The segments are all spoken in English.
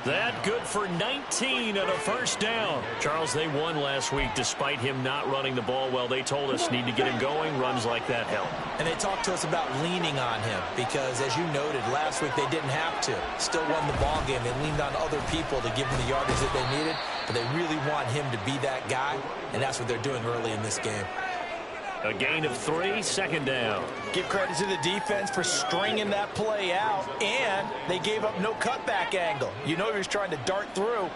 That good for 19 and a first down. Charles, they won last week despite him not running the ball well. They told us need to get him going. Runs like that help. And they talked to us about leaning on him because, as you noted, last week they didn't have to. Still won the ball game. They leaned on other people to give them the yardage that they needed, but they really want him to be that guy, and that's what they're doing early in this game. A gain of 3, second down. Give credit to the defense for stringing that play out, and they gave up no cutback angle. You know he was trying to dart through.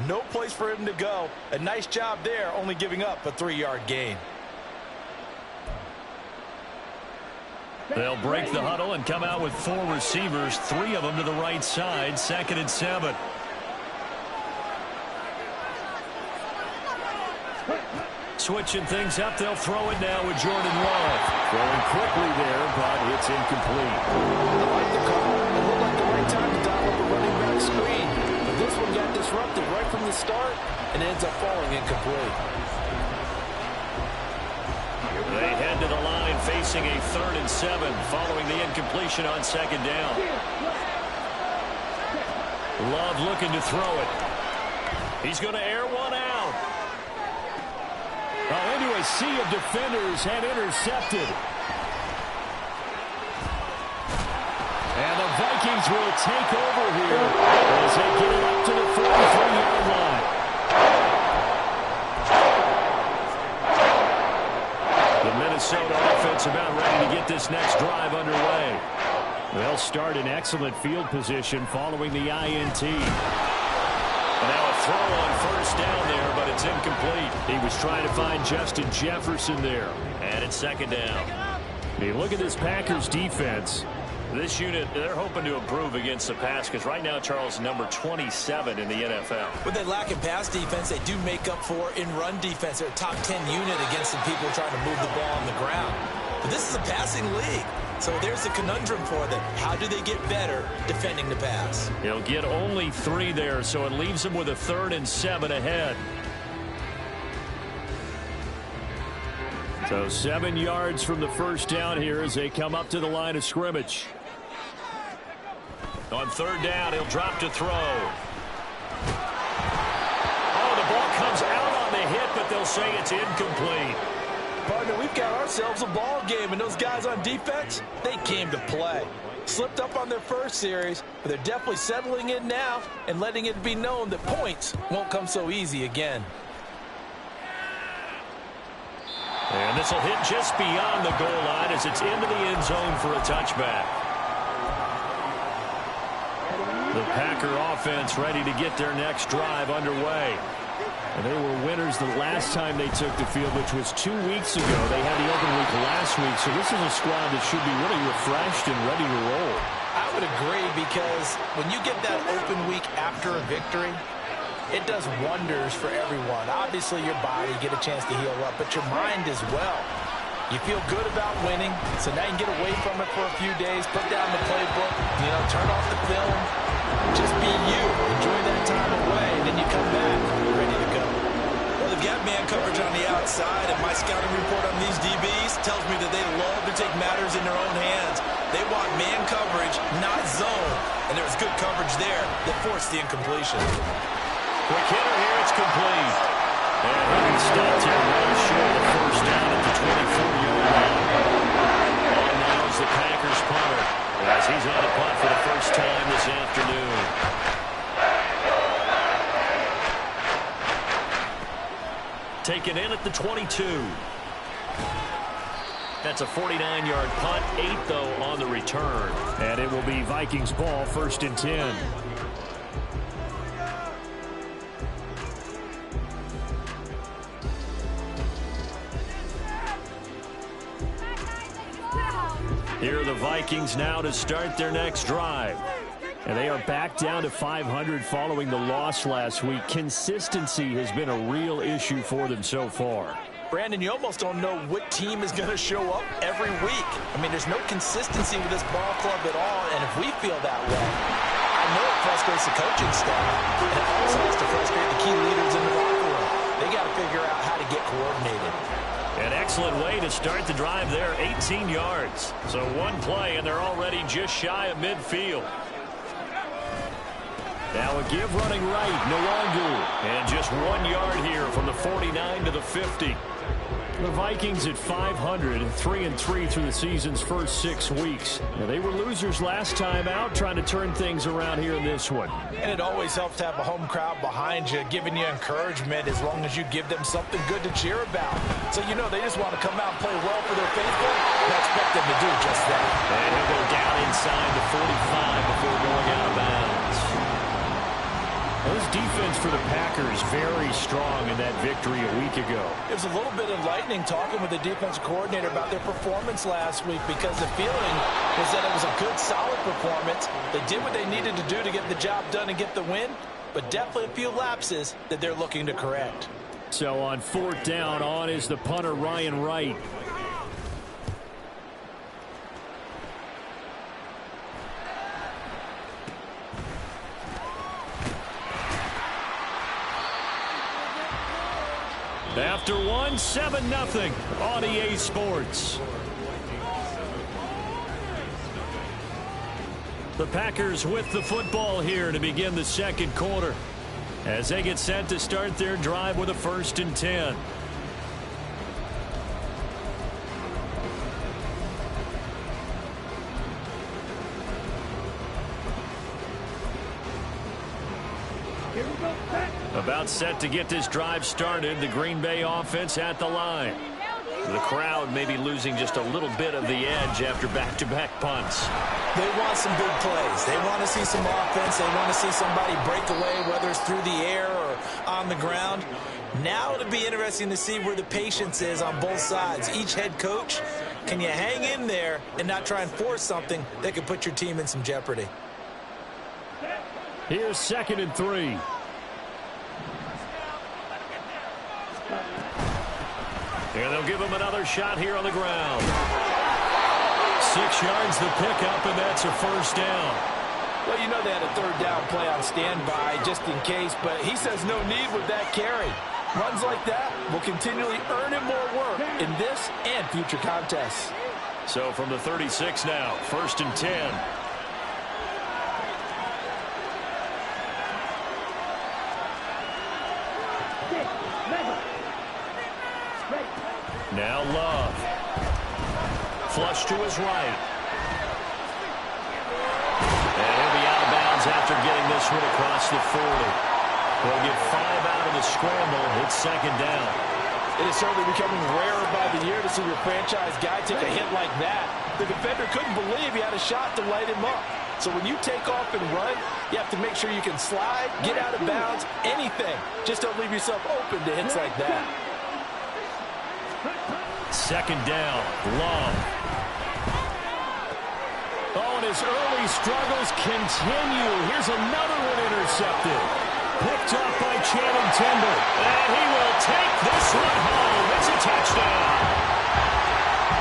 No place for him to go. A nice job there, only giving up a 3-yard gain. They'll break the huddle and come out with 4 receivers, 3 of them to the right side, 2nd and 7. Switching things up, they'll throw it now with Jordan Love. Throwing quickly there, but it's incomplete. I like the call. It looked like the right time to dial up a running back screen. But this one got disrupted right from the start and ends up falling incomplete. They head to the line facing a 3rd and 7 following the incompletion on 2nd down. Love looking to throw it. He's going to air one out. Into a sea of defenders and intercepted. And the Vikings will take over here as they get it up to the 43-yard line. The Minnesota offense about ready to get this next drive underway. They'll start in excellent field position following the INT. Now a throw on 1st down there, but it's incomplete. He was trying to find Justin Jefferson there. And it's 2nd down. Hey, look at this Packers defense. This unit, they're hoping to improve against the pass because right now, Charles, number 27 in the NFL. But they lack in pass defense. They do make up for in run defense. They're a top 10 unit against some people trying to move the ball on the ground. But this is a passing league. So there's the conundrum for them. How do they get better defending the pass? He'll get only 3 there, so it leaves them with a 3rd and 7 ahead. So 7 yards from the first down here as they come up to the line of scrimmage. On 3rd down, he'll drop to throw. Oh, the ball comes out on the hit, but they'll say it's incomplete. Partner, we've got ourselves a ball game, and those guys on defense, they came to play. Slipped up on their first series, but they're definitely settling in now and letting it be known that points won't come so easy again. And this will hit just beyond the goal line as it's into the end zone for a touchback. The Packer offense ready to get their next drive underway. And they were winners the last time they took the field, which was 2 weeks ago. They had the open week last week, so this is a squad that should be really refreshed and ready to roll. I would agree because when you get that open week after a victory, it does wonders for everyone. Obviously, your body, get a chance to heal up, but your mind as well. You feel good about winning, so now you can get away from it for a few days, put down the playbook, turn off the film, just be you. Enjoy that time away, and then you come back ready to go. Well, they've got man coverage on the outside, and my scouting report on these DBs tells me that they love to take matters in their own hands. They want man coverage, not zone, and there was good coverage there that forced the incompletion. Quick hitter here, it's complete. And he stopped here well short of first down at the 24-yard line. And now is the Packers punter as he's on the punt for the first time this afternoon. Taken in at the 22. That's a 49-yard punt, 8 though on the return. And it will be Vikings ball, 1st and 10. Here are the Vikings now to start their next drive. And they are back down to 500 following the loss last week. Consistency has been a real issue for them so far. Brandon, you almost don't know what team is going to show up every week. I mean, there's no consistency with this ball club at all, and if we feel that way, I know it frustrates the coaching staff, and it also has to frustrate the key leaders in the locker room. They got to figure out how to get coordinated. An excellent way to start the drive there, 18 yards. So one play, and they're already just shy of midfield. Now a give running right, Nwangu. And just 1 yard here from the 49 to the 50. The Vikings at 500, 3-3 through the season's first 6 weeks. Now, they were losers last time out, trying to turn things around here in this one. And it always helps to have a home crowd behind you, giving you encouragement as long as you give them something good to cheer about. So you know they just want to come out and play well for their faithful, and I expect them to do just that. And he'll go down inside the 45 before going out of bounds. This defense for the Packers very strong in that victory a week ago. It was a little bit enlightening talking with the defensive coordinator about their performance last week, because the feeling was that it was a good, solid performance. They did what they needed to do to get the job done and get the win, but definitely a few lapses that they're looking to correct. So on 4th down, on is the punter, Ryan Wright. After one, 7-0 on EA Sports. The Packers with the football here to begin the second quarter, as they get set to start their drive with a 1st and 10. About set to get this drive started, the Green Bay offense at the line. The crowd may be losing just a little bit of the edge after back-to-back punts. They want some big plays. They want to see some offense. They want to see somebody break away, whether it's through the air or on the ground. Now it'll be interesting to see where the patience is on both sides. Each head coach, can you hang in there and not try and force something that could put your team in some jeopardy? Here's 2nd and 3. And they'll give him another shot here on the ground. 6 yards the pickup, and that's a 1st down. Well, you know they had a 3rd down play on standby just in case, but he says no need with that carry. Runs like that will continually earn him more work in this and future contests. So from the 36 now, 1st and 10. Now Love. Flush to his right. And he'll be out of bounds after getting this one across the 40. They'll get 5 out of the scramble. It's 2nd down. It is certainly becoming rarer by the year to see your franchise guy take a hit like that. The defender couldn't believe he had a shot to light him up. So when you take off and run, you have to make sure you can slide, get out of bounds, anything. Just don't leave yourself open to hits like that. 2nd down, Love. Oh, and his early struggles continue. Here's another one intercepted. Picked up by Channing Tindall. And he will take this one home. It's a touchdown.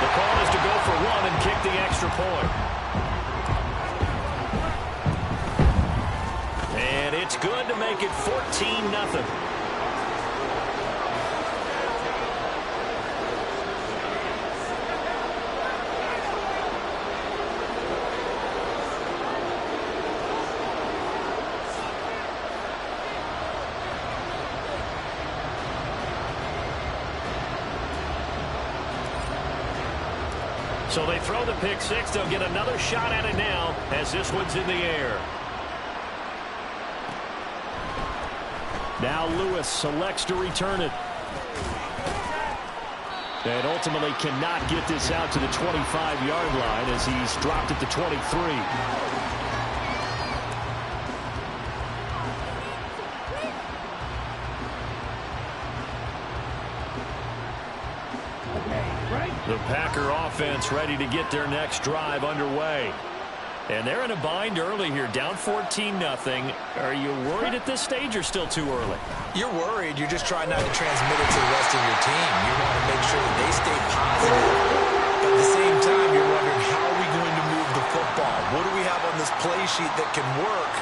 The call is to go for 1 and kick the extra point. And it's good to make it 14-0. So they throw the pick 6. They'll get another shot at it now as this one's in the air. Now Lewis selects to return it. And ultimately cannot get this out to the 25-yard line as he's dropped it to 23. The Packer offense ready to get their next drive underway. And they're in a bind early here, down 14-0. Are you worried at this stage or still too early? You're worried. You're just trying not to transmit it to the rest of your team. You want to make sure that they stay positive. But at the same time, you're wondering, how are we going to move the football? What do we have on this play sheet that can work?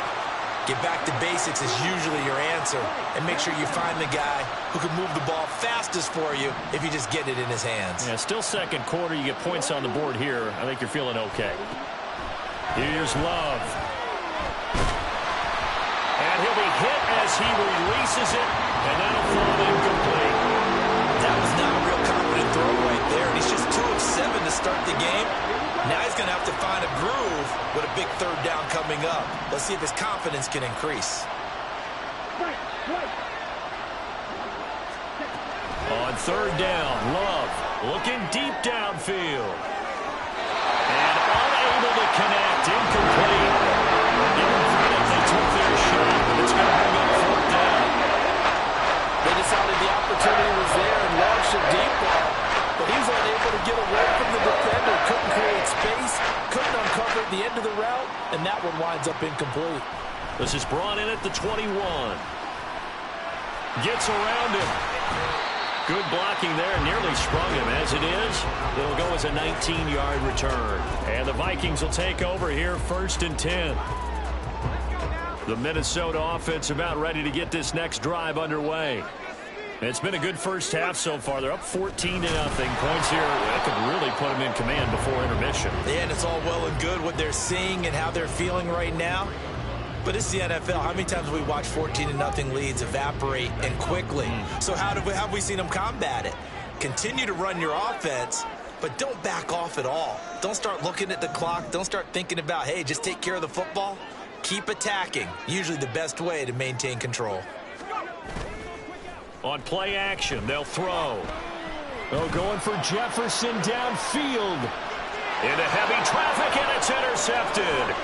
Get back to basics is usually your answer. And make sure you find the guy who can move the ball fastest for you if you just get it in his hands. Yeah, still second quarter. You get points on the board here. I think you're feeling okay. Here's Love. he'll be hit as he releases it, and that'll fall incomplete. That was not a real confident throw right there, and he's just 2 of 7 to start the game. Now he's going to have to find a groove with a big third down coming up. Let's see if his confidence can increase. On third down, Love looking deep downfield. And unable to connect, incomplete. Give them credit, they took their shot, but it's going to bring up fourth down. They decided the opportunity was there and launched a deep ball, but he was unable to get away from the defender, couldn't create space, couldn't uncover the end of the route, and that one winds up incomplete. This is brought in at the 21. Gets around him. Good blocking there, nearly sprung him. As it is, it'll go as a 19-yard return. And the Vikings will take over here, 1st and 10. The Minnesota offense about ready to get this next drive underway. It's been a good first half so far. They're up 14-0. Points here that could really put them in command before intermission. Yeah, and it's all well and good what they're seeing and how they're feeling right now. But it's the NFL. How many times have we watched 14-0 leads evaporate and quickly? So how have we seen them combat it? Continue to run your offense, but don't back off at all. Don't start looking at the clock. Don't start thinking about, hey, just take care of the football. Keep attacking. Usually the best way to maintain control. On play action, they'll throw. Oh, going for Jefferson downfield. Into heavy traffic, and it's intercepted.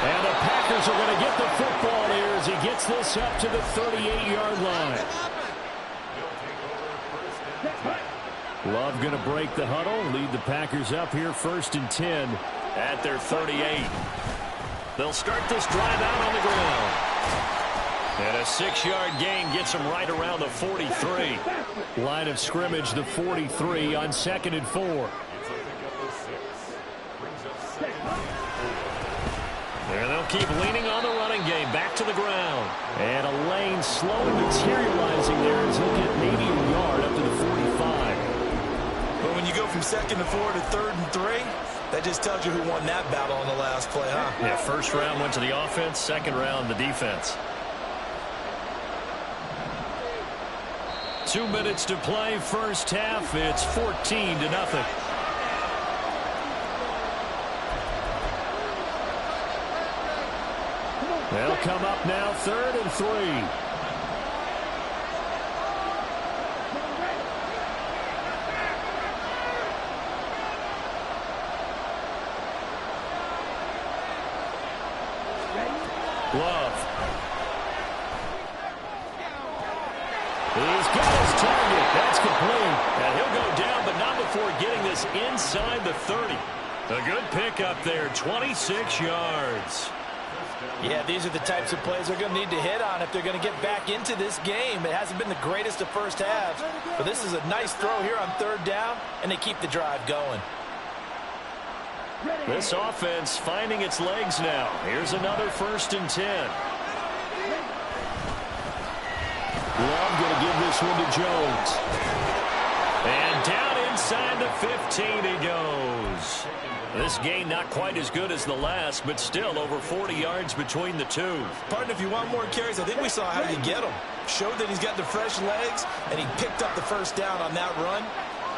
And the Packers are going to get the football here as he gets this up to the 38-yard line. Love going to break the huddle, lead the Packers up here 1st and 10 at their 38. They'll start this drive out on the ground. And a 6-yard gain gets them right around the 43. Line of scrimmage, the 43 on 2nd and 4. And they'll keep leaning on the running game. Back to the ground. And a lane slowly materializing there as he'll get maybe a yard up to the 45. But when you go from 2nd and 4 to 3rd and 3, that just tells you who won that battle on the last play, huh? Yeah, first round went to the offense, second round the defense. 2 minutes to play, first half. It's 14-0. They'll come up now, 3rd and 3. Love. He's got his target. That's complete. And he'll go down, but not before getting this inside the 30. A good pickup there, 26 yards. Yeah, these are the types of plays they're going to need to hit on if they're going to get back into this game. It hasn't been the greatest of first halves, but this is a nice throw here on 3rd down, and they keep the drive going. This offense finding its legs now. Here's another 1st and 10. Love going to give this one to Jones. And down inside the 15 he goes. This game not quite as good as the last, but still over 40 yards between the two. Partner, if you want more carries, I think we saw how you get him. Showed that he's got the fresh legs, and he picked up the first down on that run.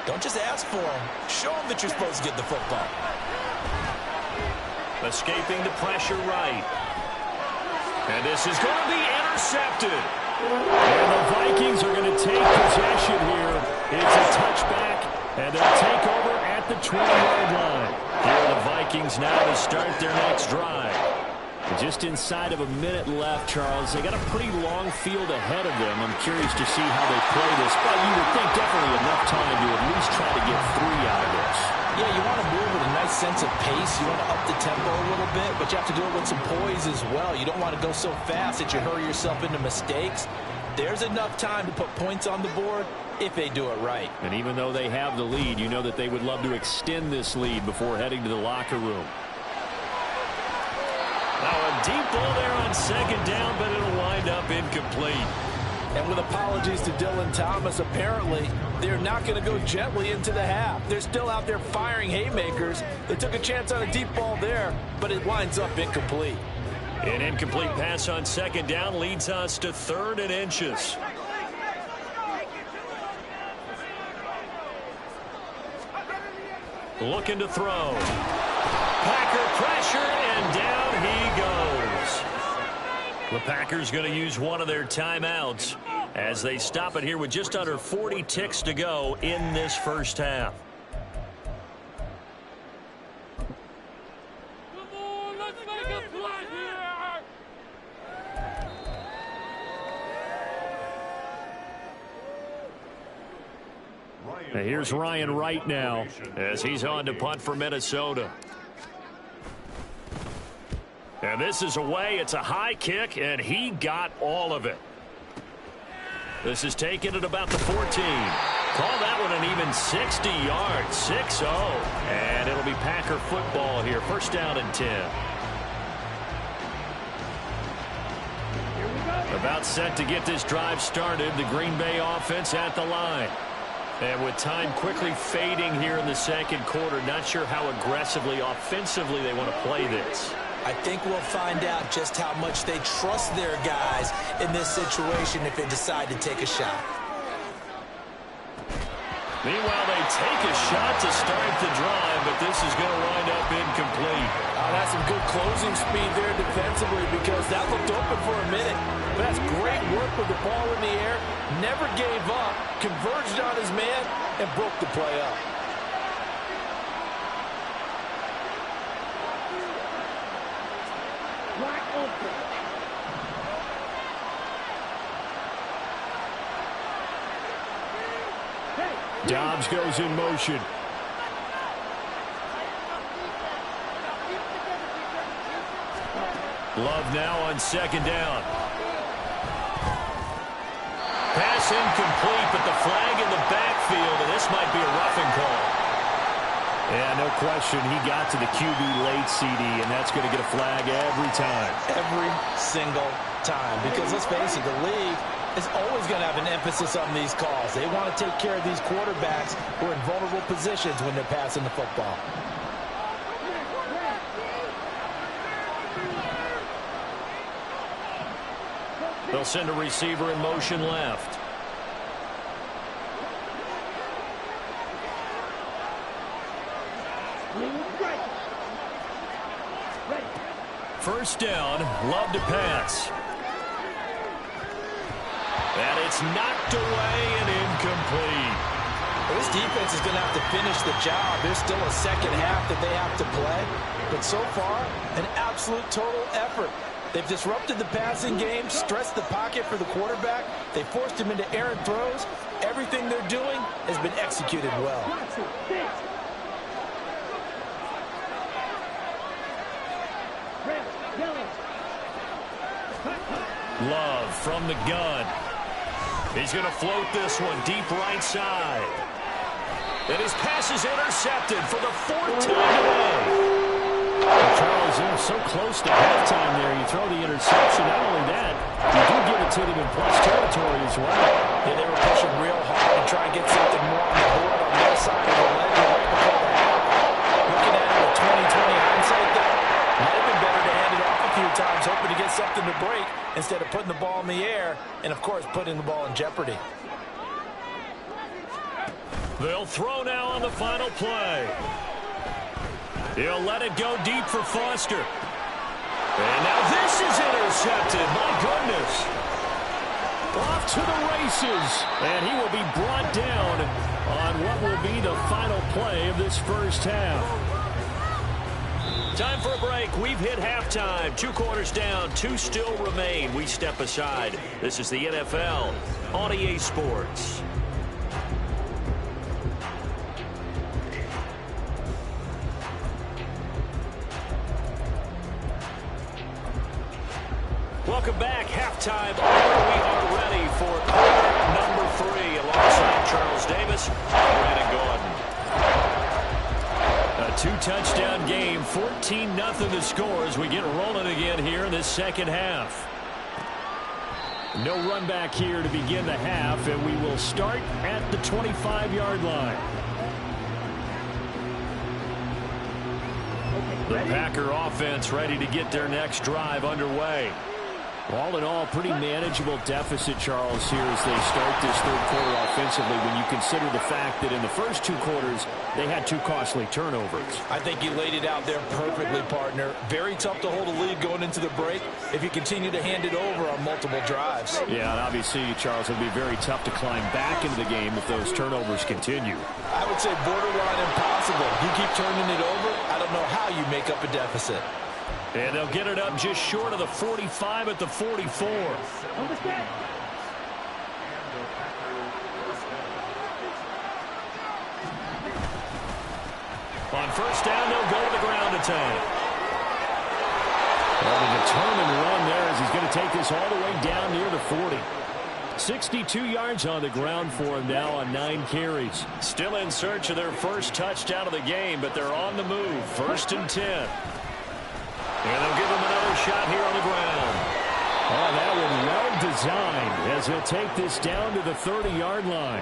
Don't just ask for him. Show him that you're supposed to get the football. Escaping the pressure right. And this is going to be intercepted. And the Vikings are going to take possession here. It's a touchback, and they'll take over at the 20-yard line. Here are the Vikings now to start their next drive. Just inside of a minute left, Charles. They got a pretty long field ahead of them. I'm curious to see how they play this, but you would think definitely enough time to at least try to get 3 out of this. Yeah, you want to move with a nice sense of pace. You want to up the tempo a little bit, but you have to do it with some poise as well. You don't want to go so fast that you hurry yourself into mistakes. There's enough time to put points on the board if they do it right. And even though they have the lead, you know that they would love to extend this lead before heading to the locker room. Now a deep ball there on 2nd down, but it'll wind up incomplete. And with apologies to Dylan Thomas, apparently they're not going to go gently into the half. They're still out there firing haymakers. They took a chance on a deep ball there, but it winds up incomplete. An incomplete pass on second down leads us to 3rd and inches. Looking to throw. Packer pressure, and down he goes. The Packers going to use one of their timeouts as they stop it here with just under 40 ticks to go in this first half. Come on, let's make a play here. Now here's Ryan Wright now as he's on to punt for Minnesota. And this is away. It's a high kick, and he got all of it. This is taken at about the 14. Call that one an even 60 yards, 6-0. And it'll be Packer football here. First down and 10. About set to get this drive started. The Green Bay offense at the line. And with time quickly fading here in the second quarter, not sure how aggressively, offensively they want to play this. I think we'll find out just how much they trust their guys in this situation if they decide to take a shot. Meanwhile, they take a shot to start the drive, but this is going to wind up incomplete. That's some good closing speed there defensively because that looked open for a minute. But that's great work with the ball in the air. Never gave up, converged on his man, and broke the play up. Dobbs goes in motion. Love now on second down. Pass incomplete, but the flag in the backfield, and this might be a roughing call. Yeah, no question. He got to the QB late, CD, and that's going to get a flag every time. Every single time. Because let's face it, the league is always going to have an emphasis on these calls. They want to take care of these quarterbacks who are in vulnerable positions when they're passing the football. They'll send a receiver in motion left. First down, Love to pass. And it's knocked away and incomplete. This defense is going to have to finish the job. There's still a second half that they have to play. But so far, an absolute total effort. They've disrupted the passing game, stressed the pocket for the quarterback. They forced him into errant throws. Everything they're doing has been executed well. Love from the gun. He's going to float this one deep right side. And his pass is intercepted for the 4th time today. Charles, they're so close to halftime there. You throw the interception. Not only that, you do give it to them in plus territory as well. Yeah, they were pushing real hard to try and get something more on the board on their side of the ledger right before the half. Looking at it with 20/20 hindsight, though, might have been better to hand it off a few times, hoping to get something to break instead of putting the ball in the air and, of course, putting the ball in jeopardy. They'll throw now on the final play. He'll let it go deep for Foster. And now this is intercepted. My goodness. Off to the races. And he will be brought down on what will be the final play of this first half. Time for a break. We've hit halftime. 2 quarters down. 2 still remain. We step aside. This is the NFL on EA Sports. Welcome back. Halftime. We are ready for quarter number 3 alongside Charles Davis and Brandon Gordon. A 2-touchdown game. 14-0 the score as we get rolling again here in this second half. No run back here to begin the half, and we will start at the 25-yard line. The Packer offense ready to get their next drive underway. All in all, pretty manageable deficit, Charles, here as they start this third quarter offensively when you consider the fact that in the first two quarters, they had two costly turnovers. I think you laid it out there perfectly, partner. Very tough to hold a lead going into the break if you continue to hand it over on multiple drives. Yeah, and obviously, Charles, it'll be very tough to climb back into the game if those turnovers continue. I would say borderline impossible. You keep turning it over, I don't know how you make up a deficit. And they'll get it up just short of the 45 at the 44. On first down, they'll go to the ground attack. Well, the determined run there as he's going to take this all the way down near the 40. 62 yards on the ground for him now on 9 carries. Still in search of their first touchdown of the game, but they're on the move. First and 10. And they'll give him another shot here on the ground. Oh, that one well designed as he'll take this down to the 30-yard line.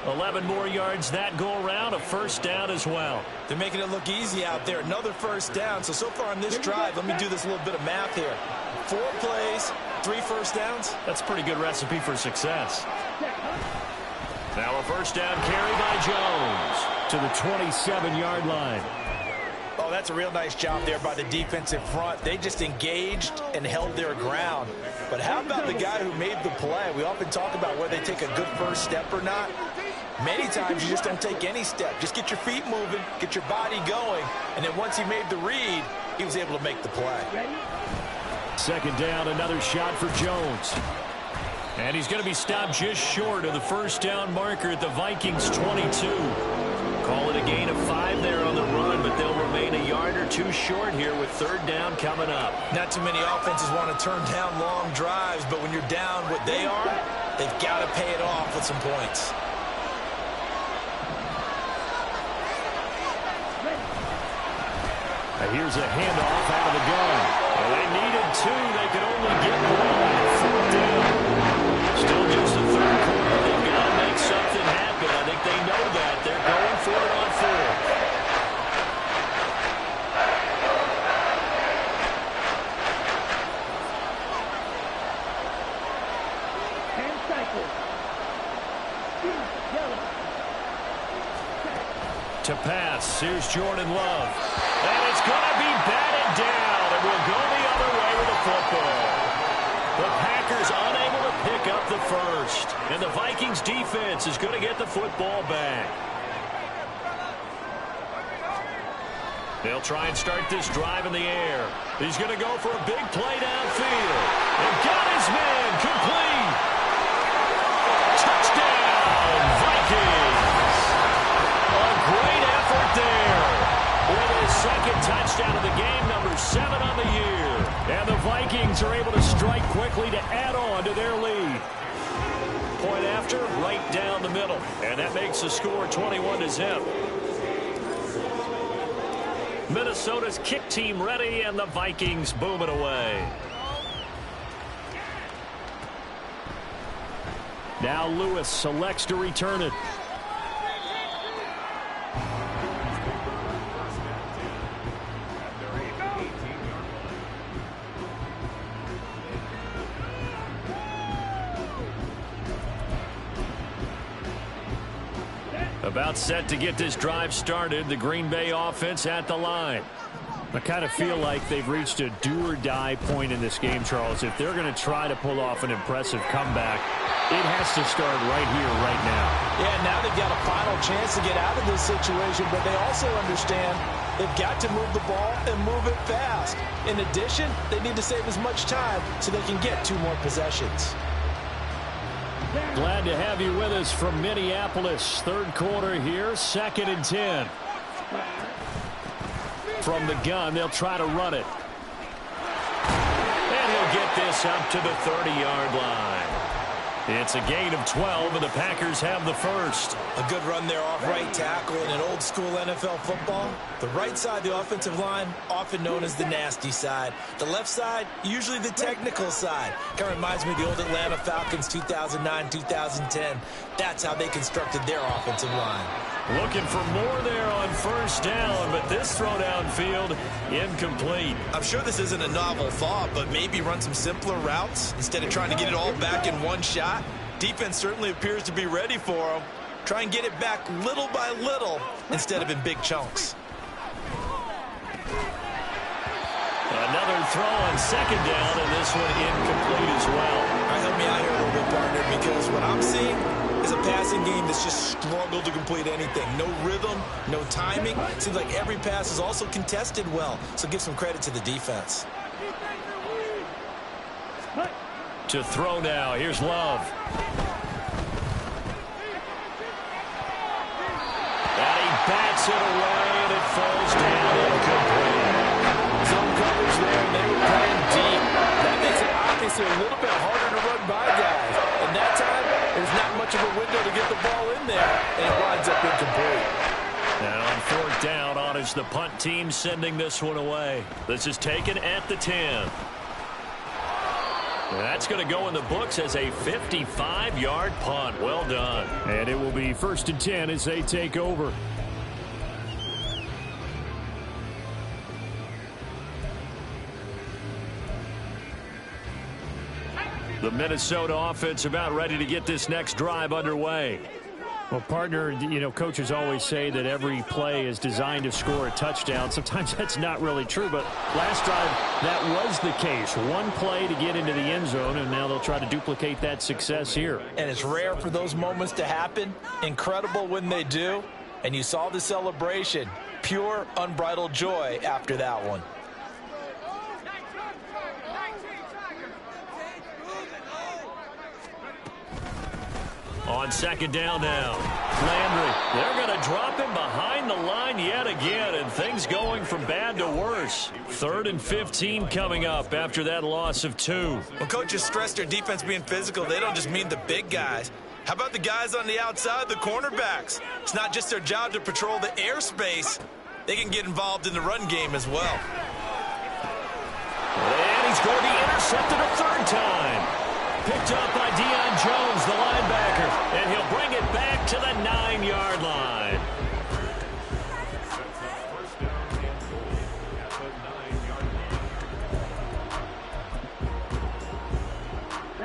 11 more yards that go around, a first down as well. They're making it look easy out there. Another first down. So far on this drive, let me do this little bit of math here. 4 plays, 3 first downs. That's a pretty good recipe for success. Now a first down carry by Jones to the 27-yard line. Oh, that's a real nice job there by the defensive front. They just engaged and held their ground. But how about the guy who made the play? We often talk about whether they take a good first step or not. Many times you just don't take any step. Just get your feet moving, get your body going, and then once he made the read, he was able to make the play. Second down, another shot for Jones. And he's going to be stopped just short of the first down marker at the Vikings 22. Call it a gain of 5 there on the run, but they'll remain a yard or 2 short here with third down coming up. Not too many offenses want to turn down long drives, but when you're down what they are, they've got to pay it off with some points. Here's a handoff out of the gun. Well, they needed 2. They could only get 1. Fourth down. Still just the third quarter. They've got to make something happen. I think they know that. They're going for it on 4th. To pass, here's Jordan Love. And it's going to be batted down, and we'll go the other way with the football. The Packers unable to pick up the first, and the Vikings defense is going to get the football back. They'll try and start this drive in the air. He's going to go for a big play downfield. And got his man complete. Touchdown, Vikings. A great effort there. With his second touchdown of the game, number 7 on the year. And the Vikings are able to strike quickly to add on to their lead. Point after, right down the middle. And that makes the score 21-0. Minnesota's kick team ready, and the Vikings boom it away. Now Lewis selects to return it. About set to get this drive started. The Green Bay offense at the line. I kind of feel like they've reached a do-or-die point in this game, Charles. If they're going to try to pull off an impressive comeback, it has to start right here, right now. Yeah, now they've got a final chance to get out of this situation, but they also understand they've got to move the ball and move it fast. In addition, they need to save as much time so they can get 2 more possessions. Glad to have you with us from Minneapolis. Third quarter here, 2nd and 10. From the gun, they'll try to run it. And he'll get this up to the 30-yard line. It's a gain of 12, and the Packers have the first. A good run there off right tackle in an old-school NFL football. The right side, the offensive line, often known as the nasty side. The left side, usually the technical side. Kind of reminds me of the old Atlanta Falcons 2009-2010. That's how they constructed their offensive line. Looking for more there on first down, but this throw downfield incomplete. I'm sure this isn't a novel thought, but maybe run some simpler routes instead of trying to get it all back in one shot. Defense certainly appears to be ready for them. Try and get it back little by little instead of in big chunks. Another throw on second down, and this one incomplete as well. All right, help me out here a little bit, partner, because what I'm seeing is a passing game that's just struggled to complete anything. No rhythm, no timing. Seems like every pass is also contested well, so give some credit to the defense. To throw now, here's Love. And he bats it away, and it falls down incomplete. Zone coverage there, and they were playing deep. That makes it obviously a little bit harder to run by guys. And that time, there's not much of a window to get the ball in there, and it winds up incomplete. And on fourth down, honors the punt team sending this one away. This is taken at the 10. That's going to go in the books as a 55-yard punt. Well done. And it will be 1st and 10 as they take over. The Minnesota offense about ready to get this next drive underway. Well, partner, you know, coaches always say that every play is designed to score a touchdown. Sometimes that's not really true, but last drive, that was the case. One play to get into the end zone, and now they'll try to duplicate that success here. And it's rare for those moments to happen. Incredible when they do. And you saw the celebration. Pure, unbridled joy after that one. On second down now, Landry, they're going to drop him behind the line yet again, and things going from bad to worse. 3rd and 15 coming up after that loss of 2. When coaches stress their defense being physical, they don't just mean the big guys. How about the guys on the outside, the cornerbacks? It's not just their job to patrol the airspace. They can get involved in the run game as well. And he's going to be intercepted a 3rd time. Picked up by Deion Jones, the linebacker, and he'll bring it back to the 9-yard line.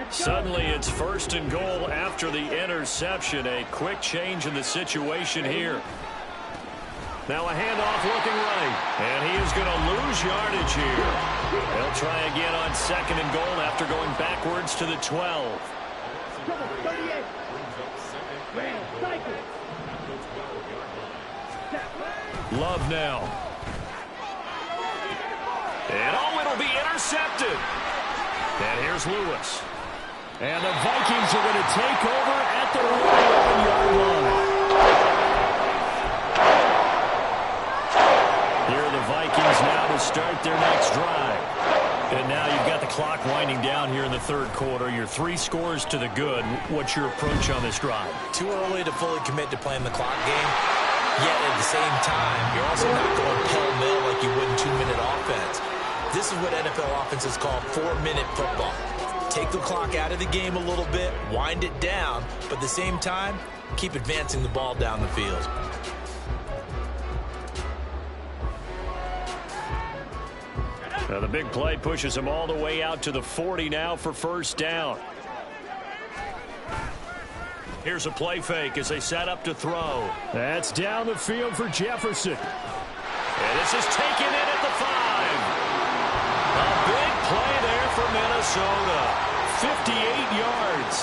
Suddenly it's 1st and goal after the interception. A quick change in the situation here. Now a handoff looking right, and he is going to lose yardage here. They'll try again on 2nd and goal after going backwards to the 12. Love now. And it'll be intercepted. And here's Lewis. And the Vikings are going to take over at the 11-yard line. Here are the Vikings now to start their next drive. And now you've got the clock winding down here in the 3rd quarter. You're 3 scores to the good. What's your approach on this drive? Too early to fully commit to playing the clock game. Yet at the same time, you're also not going pell-mell like you would in 2-minute offense. This is what NFL offenses call 4-minute football. Take the clock out of the game a little bit, wind it down, but at the same time, keep advancing the ball down the field. Now the big play pushes him all the way out to the 40 now for 1st down. Here's a play fake as they set up to throw. That's down the field for Jefferson. And this is taken in at the 5. A big play there for Minnesota. 58 yards.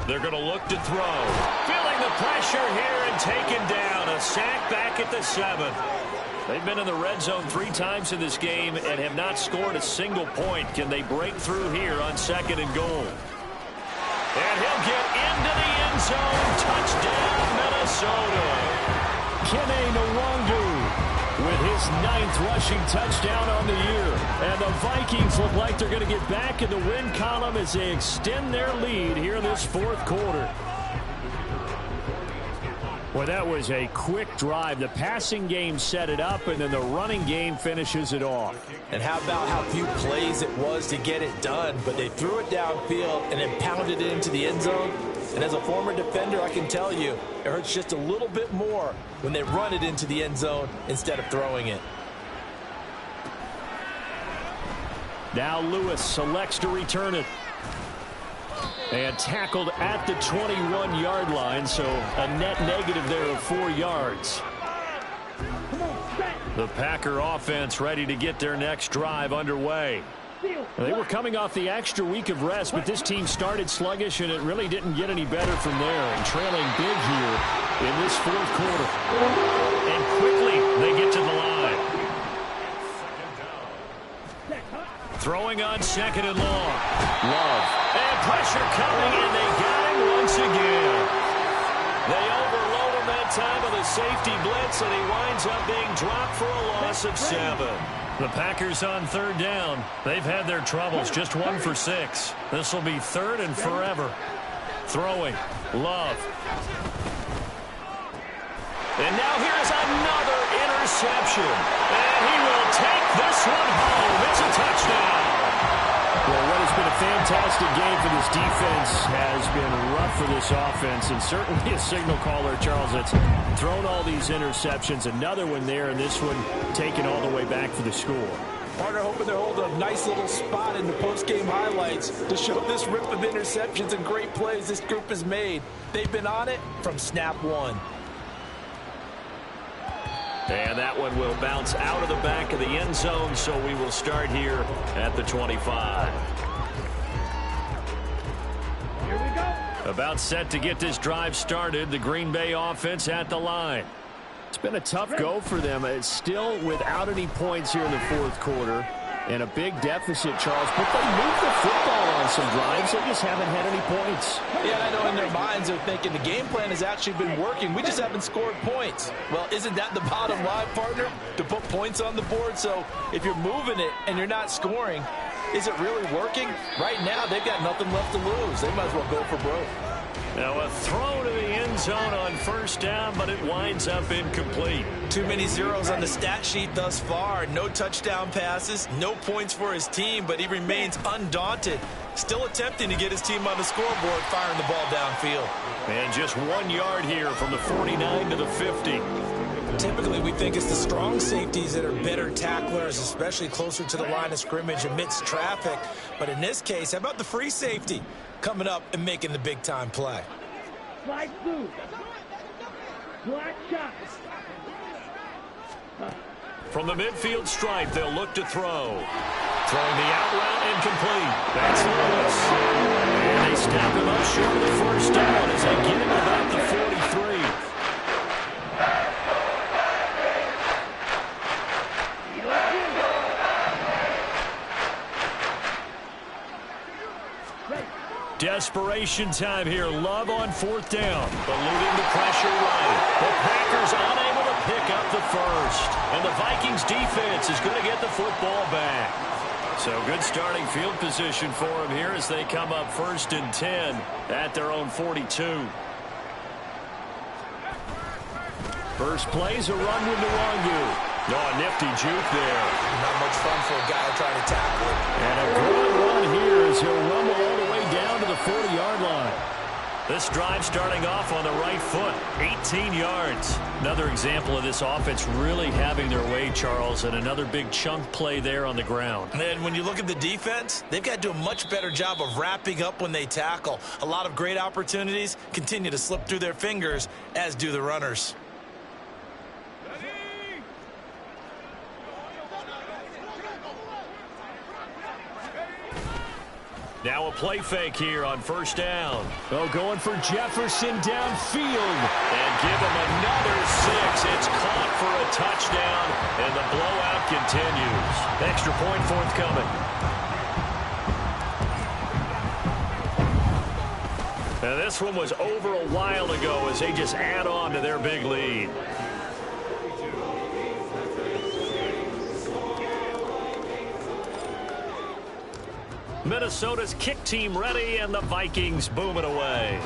They're going to look to throw. Feeling the pressure here and taken down. A sack back at the 7. They've been in the red zone 3 times in this game and have not scored a single point. Can they break through here on 2nd and goal? And he'll get into the end zone. Touchdown, Minnesota. Kene Nwangu with his 9th rushing touchdown on the year. And the Vikings look like they're going to get back in the win column as they extend their lead here in this 4th quarter. Well, that was a quick drive. The passing game set it up, and then the running game finishes it off. And how about how few plays it was to get it done, but they threw it downfield and then pounded it into the end zone. And as a former defender, I can tell you, it hurts just a little bit more when they run it into the end zone instead of throwing it. Now Lewis selects to return it. And tackled at the 21-yard line, so a net negative there of 4 yards. The Packer offense ready to get their next drive underway. They were coming off the extra week of rest, but this team started sluggish, and it really didn't get any better from there. And trailing big here in this 4th quarter. And quickly they get to the line. Throwing on 2nd and long. Love. And pressure coming, and they got him once again. They overload him that time with a safety blitz, and he winds up being dropped for a loss of 7. The Packers on 3rd down. They've had their troubles, just 1 for 6. This will be 3rd and forever. Throwing. Love. And now here's another interception. And he will take this one home. It's a touchdown. Well, what has been a fantastic game for this defense has been rough for this offense, and certainly a signal caller, Charles, that's thrown all these interceptions. Another one there, and this one taken all the way back for the score. Partner hoping they're holding a nice little spot in the post-game highlights to show this rip of interceptions and great plays this group has made. They've been on it from snap 1. And that one will bounce out of the back of the end zone, so we will start here at the 25. Here we go. About set to get this drive started, the Green Bay offense at the line. It's been a tough go for them. It's still without any points here in the 4th quarter. And a big deficit, Charles. But they moved the football on some drives. They just haven't had any points. Yeah, I know in their minds they're thinking the game plan has actually been working. We just haven't scored points. Well, isn't that the bottom line, partner? To put points on the board. So if you're moving it and you're not scoring, is it really working? Right now, they've got nothing left to lose. They might as well go for broke. Now a throw to the end zone on 1st down, but it winds up incomplete. Too many zeros on the stat sheet thus far. No touchdown passes, no points for his team, but he remains undaunted. Still attempting to get his team on the scoreboard, firing the ball downfield. And just 1 yard here from the 49 to the 50. Typically, we think it's the strong safeties that are better tacklers, especially closer to the line of scrimmage amidst traffic. But in this case, how about the free safety coming up and making the big-time play? Slide through. Black shot. From the midfield stripe, they'll look to throw. Throwing the out route incomplete. That's Lewis. And they snap him up short of the 1st down as they get him about the 43. Desperation time here. Love on 4th down. Eluding the pressure right. The Packers unable to pick up the 1st. And the Vikings defense is going to get the football back. So good starting field position for them here as they come up 1st and 10 at their own 42. First play's a run with Nwangu. Oh, a nifty juke there. Not much fun for a guy trying to tackle it. And a good run here as he'll rumble all the way down to the 40-yard line. This drive starting off on the right foot, 18 yards. Another example of this offense really having their way, Charles, and another big chunk play there on the ground. And when you look at the defense, they've got to do a much better job of wrapping up when they tackle. A lot of great opportunities continue to slip through their fingers, as do the runners. Now a play fake here on 1st down. Oh, going for Jefferson downfield. And give him another 6. It's caught for a touchdown, and the blowout continues. Extra point forthcoming. Now this one was over a while ago as they just add on to their big lead. Minnesota's kick team ready, and the Vikings boom it away.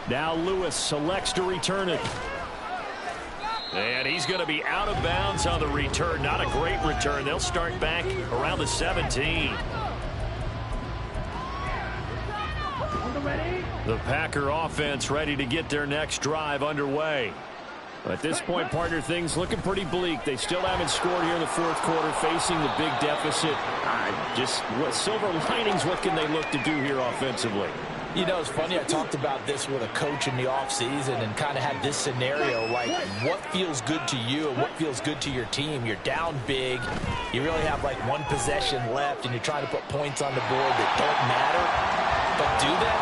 Now Lewis selects to return it. And he's going to be out of bounds on the return. Not a great return. They'll start back around the 17. The Packer offense ready to get their next drive underway. At this point, partner, things looking pretty bleak. They still haven't scored here in the fourth quarter, facing the big deficit. Just what silver linings, what can they look to do here offensively? You know, it's funny, I talked about this with a coach in the offseason and kind of had this scenario, like what feels good to you and what feels good to your team. You're down big. You really have like one possession left, and you're trying to put points on the board that don't matter. But do that?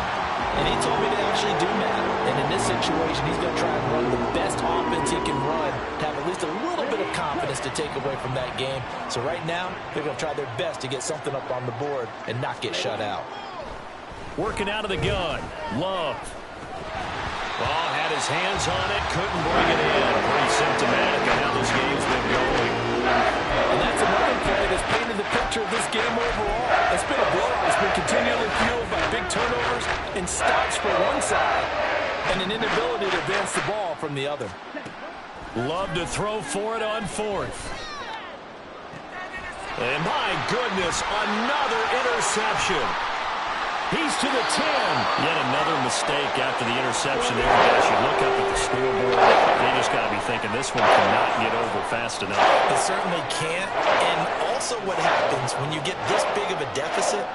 And he told me they actually do matter. And in this situation, he's going to try and run the best offense he can run to have at least a little bit of confidence to take away from that game. So right now, they're going to try their best to get something up on the board and not get shut out. Working out of the gun. Love. Ball had his hands on it. Couldn't bring it in. Pretty symptomatic of how this game's been going. And that's another play that's painted the picture of this game overall. It's been a blowout. It's been continually fueled by big turnovers and stops for one side and an inability to advance the ball from the other. Love to throw for it on fourth. And my goodness, another interception. He's to the 10. Yet another mistake after the interception there. As you look up at the scoreboard, they just got to be thinking this one cannot get over fast enough. It certainly can't. And also what happens when you get this big of a deficit,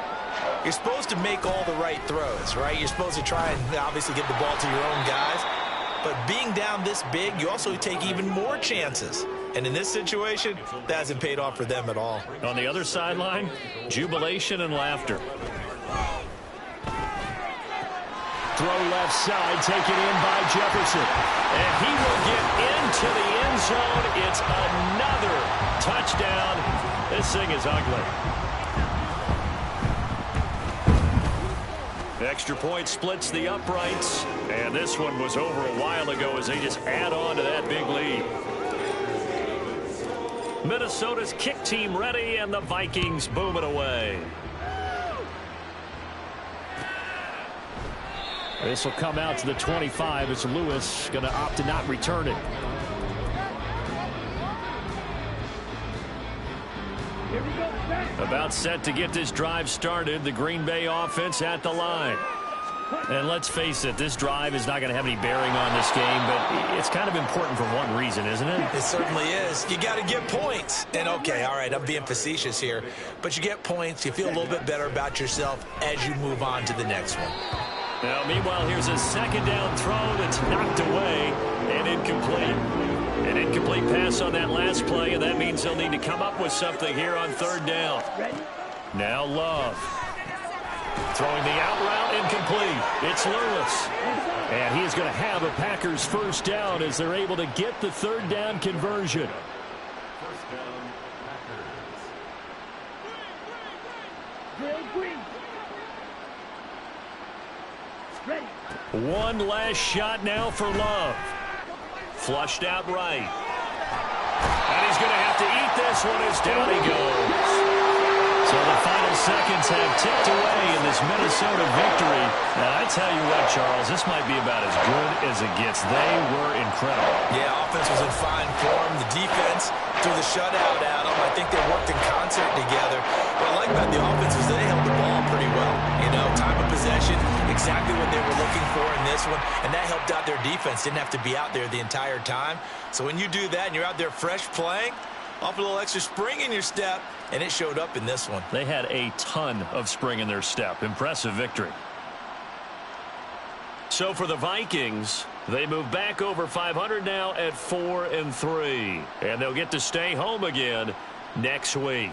you're supposed to make all the right throws, right? You're supposed to try and obviously get the ball to your own guys. But being down this big, you also take even more chances. And in this situation, that hasn't paid off for them at all. On the other sideline, jubilation and laughter. Throw left side, taken in by Jefferson. And he will get into the end zone. It's another touchdown. This thing is ugly. Extra point splits the uprights. And this one was over a while ago as they just add on to that big lead. Minnesota's kick team ready, and the Vikings boom it away. This will come out to the 25 as Lewis going to opt to not return it. About set to get this drive started. The Green Bay offense at the line. And let's face it, this drive is not going to have any bearing on this game, but it's kind of important for one reason, isn't it? It certainly is. You got to get points. And okay, all right, I'm being facetious here, but you get points, you feel a little bit better about yourself as you move on to the next one. Now, meanwhile, here's a second down throw that's knocked away and incomplete. An incomplete pass on that last play, and that means they'll need to come up with something here on third down. Now Love. Throwing the out route, incomplete. It's Lewis. And he is going to have a Packers first down as they're able to get the third down conversion. First down, Packers. Ready. One last shot now for Love. Flushed out right. And he's going to have to eat this one as down he goes. So the final seconds have ticked away in this Minnesota victory. Now, I tell you what, Charles, this might be about as good as it gets. They were incredible. Yeah, offense was in fine form. The defense threw the shutout at them. I think they worked in concert together. What I like about the offense is they held the ball pretty well. You know, time of possession, exactly what they were looking for in this one, and that helped out their defense. Didn't have to be out there the entire time. So when you do that and you're out there fresh playing, off a little extra spring in your step, and it showed up in this one. They had a ton of spring in their step. Impressive victory. So for the Vikings, they move back over 500 now at 4-3. And they'll get to stay home again next week.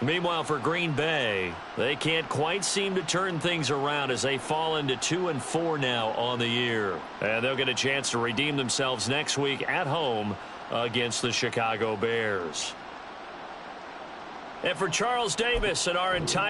Meanwhile, for Green Bay, they can't quite seem to turn things around as they fall into 2-4 now on the year. And they'll get a chance to redeem themselves next week at home against the Chicago Bears. And for Charles Davis and our entire